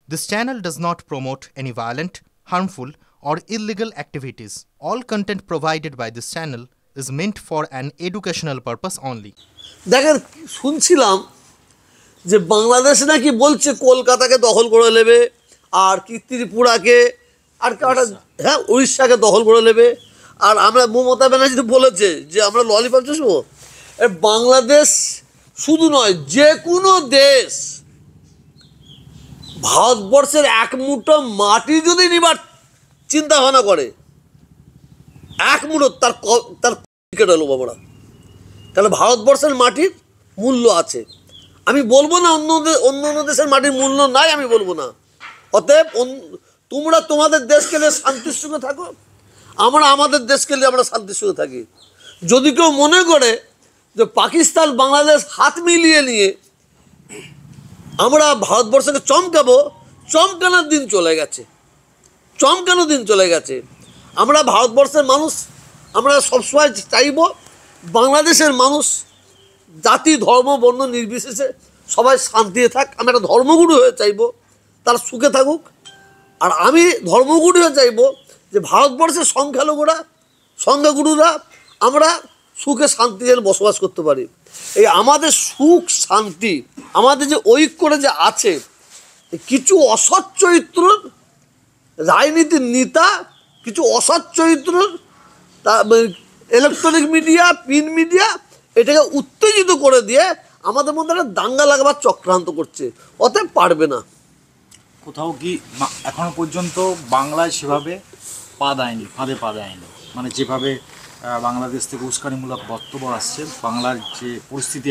This channel does not promote any violent, harmful, or illegal activities. All content provided by this channel is meant for an educational purpose only. দেখেন শুনছিলাম যে বাংলাদেশ নাকি বলছে কলকাতাকে দখল করে নেবে আর কি ত্রিপুরাকে আর কাটা হ্যাঁ উড়িষ্যাকে দখল করে নেবে আর আমরা মমতা ব্যানার্জি বলেছে যে আমরা ললিপপ চুষবো বাংলাদেশ শুধু নয় যে কোনো দেশ ভারতবর্ষের এক মুঠো মাটি যদি নিবার চিন্তা ভাবনা করে এক মুঠো তার তার কেটে নেবো আমরা তাহলে ভারতবর্ষের মাটির মূল্য আছে আমি বলবো না অন্য দেশের মাটির মূল্য নাই আমি বলবো না অতএব তোমরা তোমাদের দেশকে নিয়ে শান্তির সঙ্গে থাকো আমরা আমাদের দেশকে নিয়ে আমরা শান্তির সঙ্গে থাকি যদি কেউ মনে করে যে পাকিস্তান বাংলাদেশ হাত মিলিয়ে নিয়ে আমরা ভারতবর্ষকে চমকানোর দিন চলে গেছে আমরা ভারতবর্ষের মানুষ আমরা সবসময় চাইব বাংলাদেশের মানুষ জাতি ধর্ম বর্ণ নির্বিশেষে সবাই শান্তিতে থাক আমি একটা ধর্মগুরু হয়ে চাইব তার সুখে থাকুক আর আমি ধর্মগুরু হয়ে চাইব যে ভারতবর্ষের সংখ্যাগুরুরা আমরা সুখে শান্তিতে বসবাস করতে পারি এই আমাদের সুখ শান্তি আমাদের যে ঐক্যটা যে আছে কিছু অসৎ চরিত্রর রাজনীতির নেতা কিছু অসৎ চরিত্রর ইলেকট্রনিক মিডিয়া প্রিন্ট মিডিয়া এটাকে উত্তেজিত করে দিয়ে আমাদের মধ্যে একটা দাঙ্গা লাগাবার চক্রান্ত করছে অতএব পারবে না কোথাও কি এখনো পর্যন্ত বাংলায় সেভাবে ফাঁদে পা দেয়নি মানে যেভাবে বাংলাদেশ থেকে উস্কানিমূলক বক্তব্য আসছে বাংলার যে পরিস্থিতি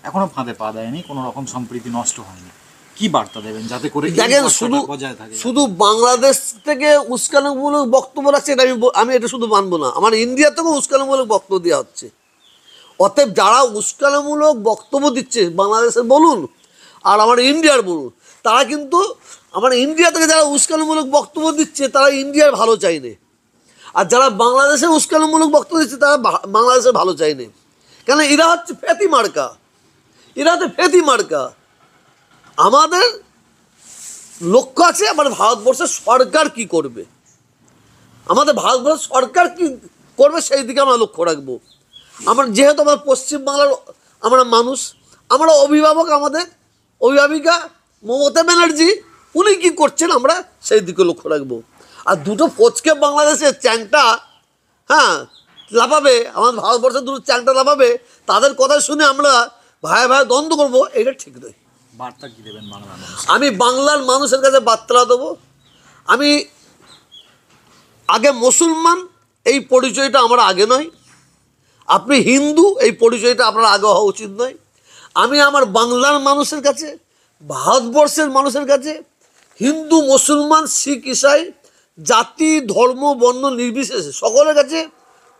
এখনো ফাঁদে পা দেয়নি কোনো রকম সম্প্রীতি নষ্ট হয়নি কি বার্তা দেবেন যাতে করে দেখেন শুধু বাংলাদেশ থেকে উস্কানিমূলক বক্তব্য রাখছে এটা আমি এটা শুধু মানবো না আমার ইন্ডিয়া থেকেও উস্কানিমূলক বক্তব্য দেওয়া হচ্ছে অতএব যারা উস্কানিমূলক বক্তব্য দিচ্ছে বাংলাদেশের বলুন আর আমার ইন্ডিয়ার বলুন তারা কিন্তু আমার ইন্ডিয়া থেকে যারা উস্কানিমূলক বক্তব্য দিচ্ছে তারা ইন্ডিয়ার ভালো চাইনে আর যারা বাংলাদেশের উস্কানিমূলক বক্তব্য দিচ্ছে তারা বাংলাদেশের ভালো চাইনে কেন এরা হচ্ছে ফেতি মার্কা আমাদের লক্ষ্য আছে আমার ভারতবর্ষের সরকার কি করবে সেই দিকে আমরা লক্ষ্য রাখবো যেহেতু আমার পশ্চিমবাংলার আমরা মানুষ আমরা আমাদের অভিভাবিকা মমতা ব্যানার্জি উনি কি করছেন আমরা সেই দিকে লক্ষ্য রাখবো আর দুটো ফচকে বাংলাদেশের চ্যাংটা লাফাবে আমাদের ভারতবর্ষের দুটো চ্যাংটা লাফাবে তাদের কথা শুনে আমরা ভাই দ্বন্দ্ব করবো এটা ঠিক নয় বার্তা কি দেবেন আমি বাংলার মানুষের কাছে বার্তা দেবো আমি আগে মুসলমান এই পরিচয়টা আমার আগে নয় আপনি হিন্দু এই পরিচয়টা আপনার আগে হওয়া উচিত নয় আমি আমার বাংলার মানুষের কাছে ভারতবর্ষের মানুষের কাছে হিন্দু মুসলমান শিখ ইসাই জাতি ধর্ম বর্ণ নির্বিশেষে সকলের কাছে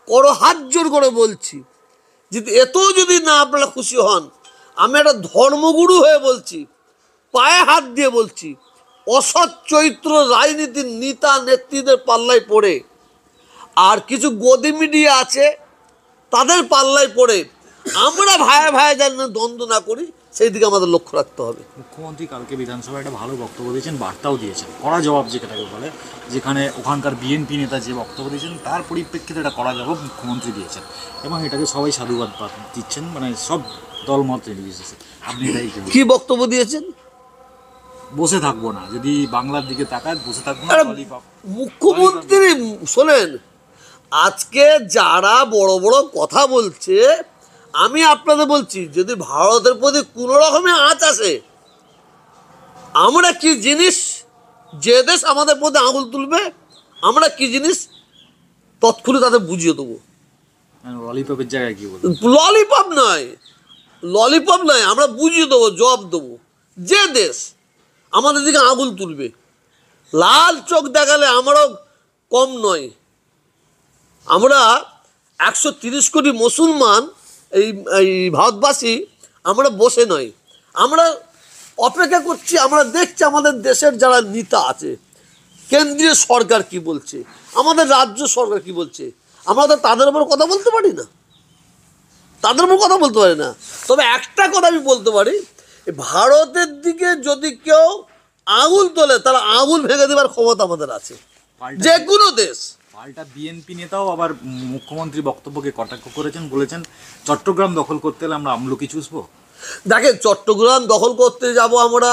করহাত জোর করে বলছি যদি না আপনারা খুশি হন আমি একটা ধর্মগুরু হয়ে বলছি পায়ে হাত দিয়ে বলছি অসৎ চরিত্র রাজনীতির নেতা নেত্রীদের পাল্লায় পড়ে আর কিছু গদি মিডিয়া আছে তাদের পাল্লায় পড়ে আমরা ভাই যেন দ্বন্দ্ব না করি সেই দিকে আমাদের লক্ষ্য রাখতে হবে মুখ্যমন্ত্রী কালকে বিধানসভায় একটা ভালো বক্তব্য দিয়েছেন বার্তাও দিয়েছেন কড়া জবাব যেটাকে বলে যেখানে ওখানকার বিএনপি নেতা যে বক্তব্য দিয়েছেন তার পরিপ্রেক্ষিতে একটা কড়া জবাব মুখ্যমন্ত্রী দিয়েছেন এবং এটাকে সবাই সাধুবাদ দিচ্ছেন মানে সব দলমত নির্বিশেষে আপনি এটাই কি বক্তব্য দিয়েছেন বসে থাকবো না যদি বাংলার দিকে তাকায় বসে থাকবো না মুখ্যমন্ত্রী শোনেন আজকে যারা বড় বড় কথা বলছে আমি আপনাদের বলছি যদি ভারতের প্রতি কোনো রকমের আঁচ আসে আমরা কি জিনিস যে দেশ আমাদের প্রতি আঙুল তুলবে আমরা কি জিনিস তৎক্ষণে তাদের বুঝিয়ে দেবো ললিপপের জায়গায় কি বলবো ললিপপ নয় আমরা বুঝিয়ে দেবো জবাব দেবো যে দেশ আমাদের দিকে আঙুল তুলবে লাল চোখ দেখালে আমরাও কম নয় আমরা 130 কোটি মুসলমান এই ভারতবাসী আমরা বসে নয় আমরা অপেক্ষা করছি আমরা দেখছি আমাদের দেশের যারা নেতা আছে কেন্দ্রীয় সরকার কি বলছে আমাদের রাজ্য সরকার কি বলছে আমরা তো তাদের উপর কথা বলতে পারি না তবে একটা কথা আমি বলতে পারি ভারতের দিকে যদি কেউ আঙুল তোলে তারা আঙুল ভেঙে দেওয়ার ক্ষমতা আমাদের আছে, যে কোনো দেশ। পাল্টা বিএনপি নেতাও আবার মুখ্যমন্ত্রী বক্তব্যকে কটাক্ষ করেছেন, বলেছেন চট্টগ্রাম দখল করতে হলে আমরা আমলকি চুষবো। দেখেন, চট্টগ্রাম দখল করতে যাব আমরা,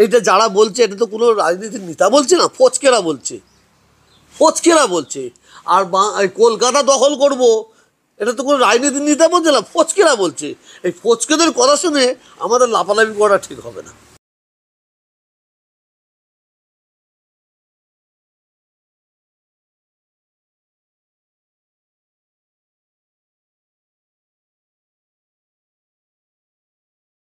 এটা যারা বলছে এটা তো কোনো রাজনীতির নেতা বলছে না, ফচকেরা বলছে, ফচকেরা বলছে। আর কলকাতা দখল করব, এটা তো কোনো রাজনীতির নেতা বলছে না, ফচকেরা বলছে। এই ফচকেদের কথা শুনে আমাদের লাফালাফি করা ঠিক হবে না।